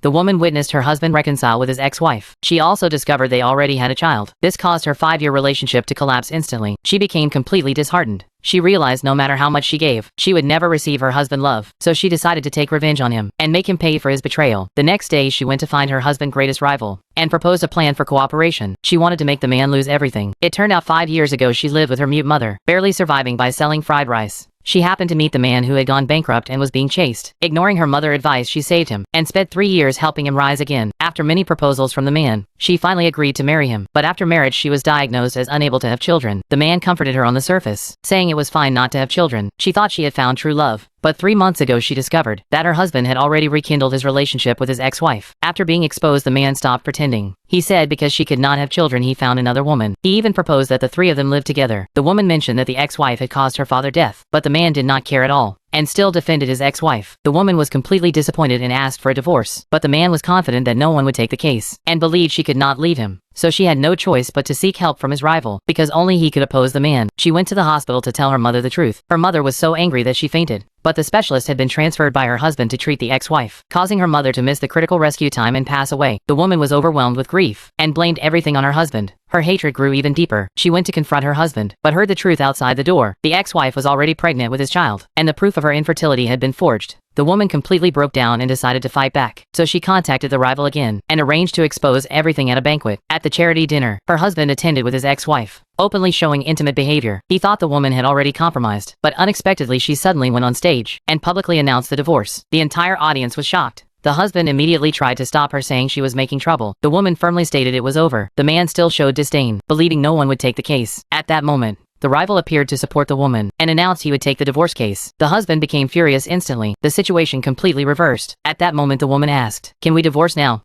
The woman witnessed her husband reconcile with his ex-wife. She also discovered they already had a child. This caused her 5-year relationship to collapse instantly. She became completely disheartened. She realized no matter how much she gave, she would never receive her husband's love, so she decided to take revenge on him and make him pay for his betrayal. The next day, she went to find her husband's greatest rival and proposed a plan for cooperation. She wanted to make the man lose everything. It turned out 5 years ago she lived with her mute mother, barely surviving by selling fried rice. She happened to meet the man who had gone bankrupt and was being chased. Ignoring her mother's advice, she saved him and spent 3 years helping him rise again. After many proposals from the man, she finally agreed to marry him. But after marriage, she was diagnosed as unable to have children. The man comforted her on the surface, saying it was fine not to have children. She thought she had found true love. But 3 months ago she discovered that her husband had already rekindled his relationship with his ex-wife. After being exposed, the man stopped pretending. He said because she could not have children, he found another woman. He even proposed that the 3 of them live together. The woman mentioned that the ex-wife had caused her father death, but the man did not care at all and still defended his ex-wife. The woman was completely disappointed and asked for a divorce, but the man was confident that no one would take the case and believed she could not leave him. So she had no choice but to seek help from his rival, because only he could oppose the man. She went to the hospital to tell her mother the truth. Her mother was so angry that she fainted, but the specialist had been transferred by her husband to treat the ex-wife, causing her mother to miss the critical rescue time and pass away. The woman was overwhelmed with grief and blamed everything on her husband. Her hatred grew even deeper. She went to confront her husband, but heard the truth outside the door. The ex-wife was already pregnant with his child, and the proof of her infertility had been forged. The woman completely broke down and decided to fight back. So she contacted the rival again and arranged to expose everything at a banquet. At the charity dinner, her husband attended with his ex-wife, openly showing intimate behavior. He thought the woman had already compromised, but unexpectedly she suddenly went on stage and publicly announced the divorce. The entire audience was shocked. The husband immediately tried to stop her, saying she was making trouble. The woman firmly stated it was over. The man still showed disdain, believing no one would take the case. At that moment, the rival appeared to support the woman and announced he would take the divorce case. The husband became furious instantly. The situation completely reversed. At that moment, the woman asked, "Can we divorce now?"